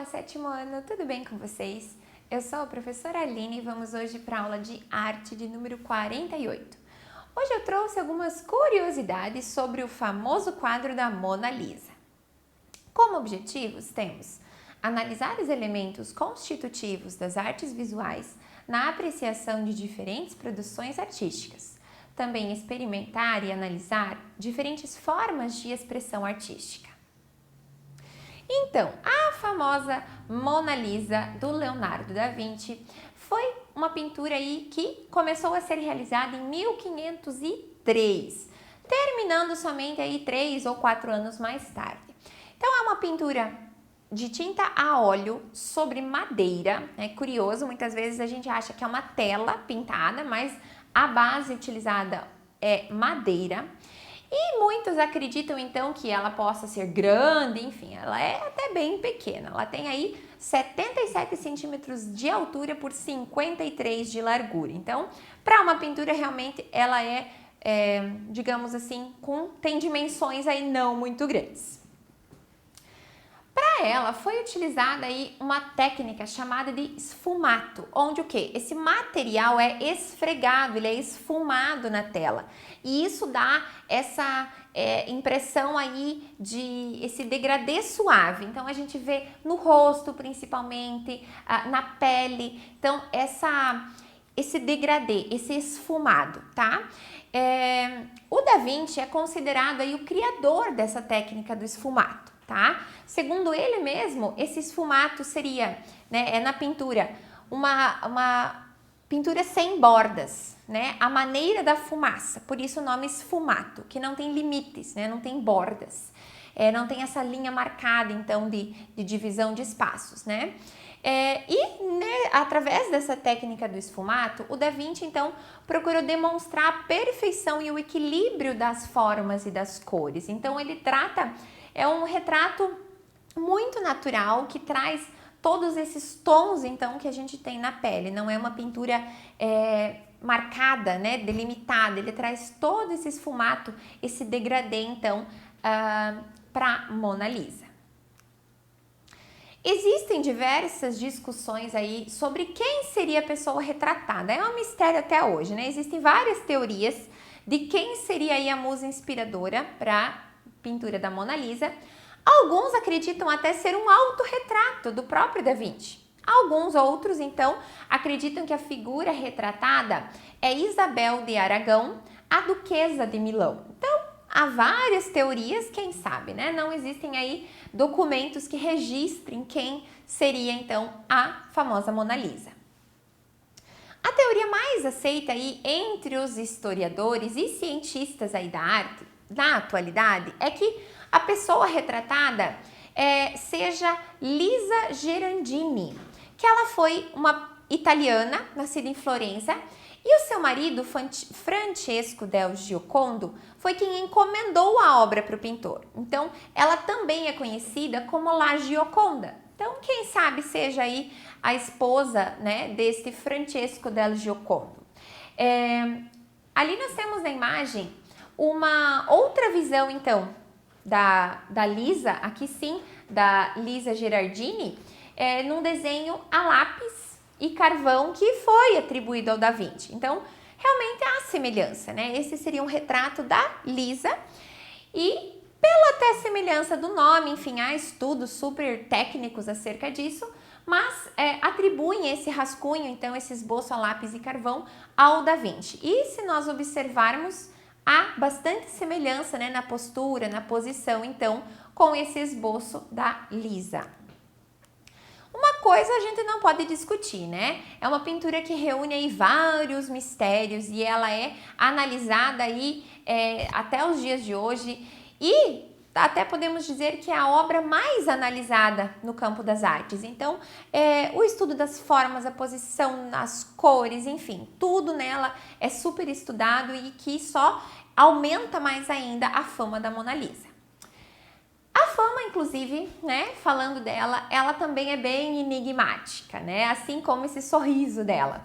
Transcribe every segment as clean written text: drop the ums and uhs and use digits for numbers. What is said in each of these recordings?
Olá, sétimo ano, tudo bem com vocês? Eu sou a professora Aline e vamos hoje para a aula de arte de número 48. Hoje eu trouxe algumas curiosidades sobre o famoso quadro da Mona Lisa. Como objetivos, temos analisar os elementos constitutivos das artes visuais na apreciação de diferentes produções artísticas. Também experimentar e analisar diferentes formas de expressão artística. Então, a famosa Mona Lisa do Leonardo da Vinci foi uma pintura aí que começou a ser realizada em 1503, terminando somente aí 3 ou 4 anos mais tarde. Então, é uma pintura de tinta a óleo sobre madeira. É curioso, muitas vezes a gente acha que é uma tela pintada, mas a base utilizada é madeira. E muitos acreditam então que ela possa ser grande, enfim, ela é até bem pequena. Ela tem aí 77 centímetros de altura por 53 de largura. Então, para uma pintura realmente ela digamos assim, tem dimensões aí não muito grandes. Para ela foi utilizada aí uma técnica chamada de esfumato, onde o que? Esse material é esfregado, ele é esfumado na tela. E isso dá essa impressão aí de esse degradê suave. Então a gente vê no rosto principalmente, na pele. Então esse degradê, esse esfumado, tá? O Da Vinci é considerado aí o criador dessa técnica do esfumato. Tá? Segundo ele mesmo, esse esfumato seria, né, na pintura, uma pintura sem bordas, né? A maneira da fumaça, por isso o nome esfumato, que não tem limites, né? Não tem bordas, não tem essa linha marcada, então, de divisão de espaços, né? Através dessa técnica do esfumato, o Da Vinci, então, procurou demonstrar a perfeição e o equilíbrio das formas e das cores. Então, é um retrato muito natural que traz todos esses tons, então, que a gente tem na pele. Não é uma pintura marcada, né, delimitada. Ele traz todo esse esfumato, esse degradê, então, para Mona Lisa. Existem diversas discussões aí sobre quem seria a pessoa retratada. É um mistério até hoje, né? Existem várias teorias de quem seria aí a musa inspiradora para pintura da Mona Lisa. Alguns acreditam até ser um autorretrato do próprio Da Vinci. Alguns outros, então, acreditam que a figura retratada é Isabel de Aragão, a duquesa de Milão. Então, há várias teorias, quem sabe, né? Não existem aí documentos que registrem quem seria, então, a famosa Mona Lisa. A teoria mais aceita aí entre os historiadores e cientistas aí da arte na atualidade é que a pessoa retratada seja Lisa Gerandini, que ela foi uma italiana, nascida em Florença, e o seu marido, Francesco del Giocondo, foi quem encomendou a obra para o pintor. Então, ela também é conhecida como La Gioconda. Então, quem sabe seja aí a esposa, né, deste Francesco del Giocondo. Ali nós temos na imagem uma outra visão, então, da Lisa, aqui sim, da Lisa Gerardini, num desenho a lápis e carvão que foi atribuído ao Da Vinci. Então, realmente há semelhança, né? Esse seria um retrato da Lisa e, pela até semelhança do nome, enfim, há estudos super técnicos acerca disso, mas atribuem esse rascunho, então, esse esboço a lápis e carvão ao Da Vinci. E se nós observarmos, há bastante semelhança, né, na postura, na posição, então, com esse esboço da Lisa. Uma coisa a gente não pode discutir, né? É uma pintura que reúne aí vários mistérios e ela é analisada aí até os dias de hoje e até podemos dizer que é a obra mais analisada no campo das artes. Então, o estudo das formas, a posição, as cores, enfim, tudo nela é super estudado e que só aumenta mais ainda a fama da Mona Lisa. A fama, inclusive, né, falando dela, ela também é bem enigmática, né, assim como esse sorriso dela.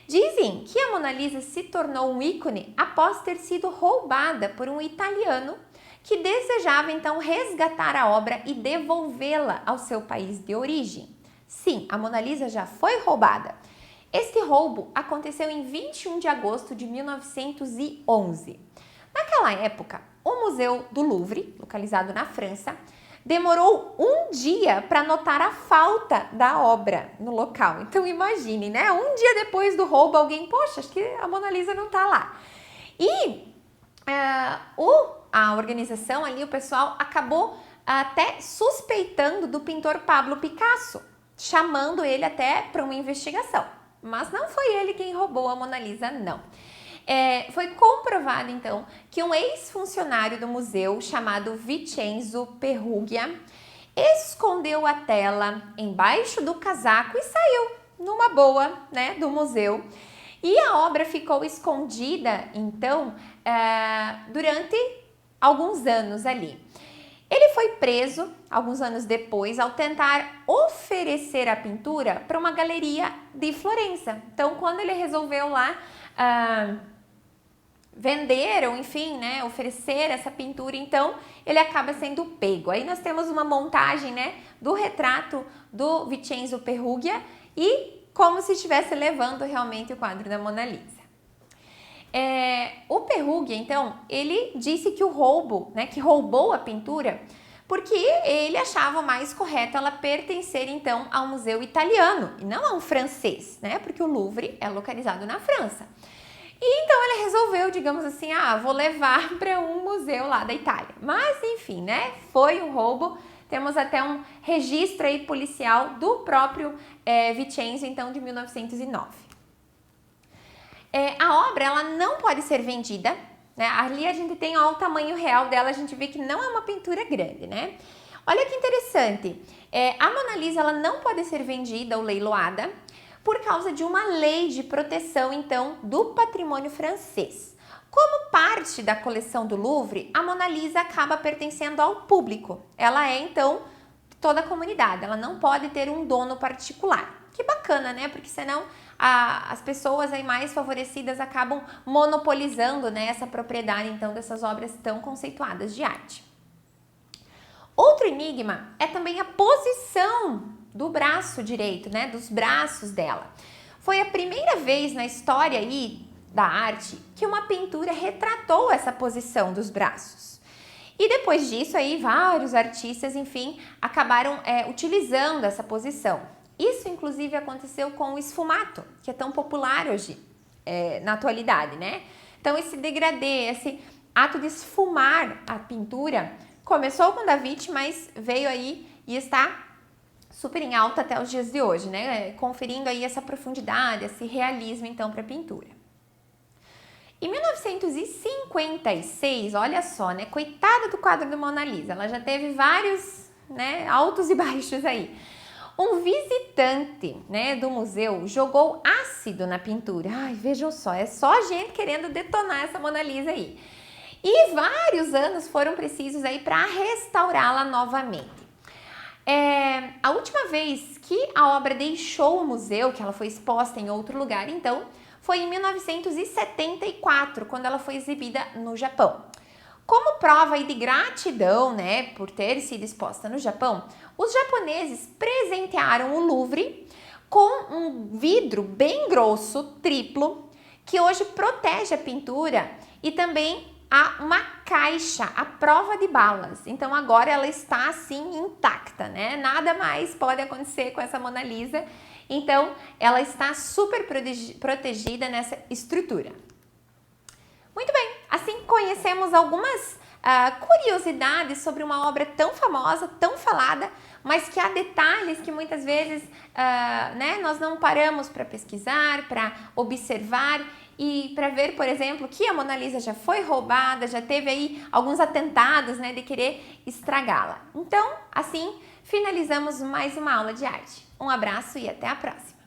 Dizem que a Mona Lisa se tornou um ícone após ter sido roubada por um italiano que desejava então resgatar a obra e devolvê-la ao seu país de origem. Sim, a Mona Lisa já foi roubada. Este roubo aconteceu em 21 de agosto de 1911. Naquela época, o Museu do Louvre, localizado na França, demorou um dia para notar a falta da obra no local. Então imagine, né? Um dia depois do roubo, alguém, poxa, acho que a Mona Lisa não está lá. E a organização ali, o pessoal, acabou até suspeitando do pintor Pablo Picasso, chamando ele até para uma investigação. Mas não foi ele quem roubou a Mona Lisa, não. Foi comprovado, então, que um ex-funcionário do museu chamado Vincenzo Peruggia escondeu a tela embaixo do casaco e saiu numa boa, né, do museu. E a obra ficou escondida, então, durante alguns anos ali. Ele foi preso alguns anos depois ao tentar oferecer a pintura para uma galeria de Florença. Então, quando ele resolveu lá vender ou, enfim, né, oferecer essa pintura, então ele acaba sendo pego. Aí nós temos uma montagem, né, do retrato do Vincenzo Peruggia e como se estivesse levando realmente o quadro da Mona Lisa. O Peruggia, então, ele disse que o roubo, né, que roubou a pintura, porque ele achava mais correto ela pertencer, então, ao museu italiano e não a um francês, né, porque o Louvre é localizado na França. E então ele resolveu, digamos assim, vou levar para um museu lá da Itália. Mas, enfim, né, foi um roubo. Temos até um registro aí policial do próprio Vincenzo, então, de 1909. A obra, ela não pode ser vendida, né? Ali a gente tem o tamanho real dela, a gente vê que não é uma pintura grande, né? Olha que interessante, a Mona Lisa, ela não pode ser vendida ou leiloada por causa de uma lei de proteção, então, do patrimônio francês. Como parte da coleção do Louvre, a Mona Lisa acaba pertencendo ao público. Ela é, então, toda a comunidade, ela não pode ter um dono particular. Que bacana, né? Porque senão as pessoas aí mais favorecidas acabam monopolizando, né, essa propriedade, então, dessas obras tão conceituadas de arte. Outro enigma é também a posição do braço direito, né, dos braços dela. Foi a primeira vez na história aí da arte que uma pintura retratou essa posição dos braços. E depois disso aí vários artistas, enfim, acabaram utilizando essa posição. Isso inclusive aconteceu com o esfumato, que é tão popular hoje na atualidade, né? Então esse degradê, esse ato de esfumar a pintura começou com Da Vinci, mas veio aí e está super em alta até os dias de hoje, né? Conferindo aí essa profundidade, esse realismo, então, para a pintura. Em 1956, olha só, né? Coitada do quadro da Mona Lisa, ela já teve vários, né, altos e baixos aí. Um visitante, né, do museu jogou ácido na pintura. Ai, vejam só, é só gente querendo detonar essa Mona Lisa aí. E vários anos foram precisos aí para restaurá-la novamente. A última vez que a obra deixou o museu, que ela foi exposta em outro lugar, então, foi em 1974, quando ela foi exibida no Japão. Como prova aí de gratidão, né, por ter sido exposta no Japão, os japoneses presentearam o Louvre com um vidro bem grosso, triplo, que hoje protege a pintura e também há uma caixa à prova de balas. Então agora ela está assim intacta, né? Nada mais pode acontecer com essa Mona Lisa. Então ela está super protegida nessa estrutura. Muito bem, assim conhecemos algumas curiosidades sobre uma obra tão famosa, tão falada, mas que há detalhes que muitas vezes né, nós não paramos para pesquisar, para observar e para ver, por exemplo, que a Mona Lisa já foi roubada, já teve aí alguns atentados, né, de querer estragá-la. Então, assim, finalizamos mais uma aula de arte. Um abraço e até a próxima!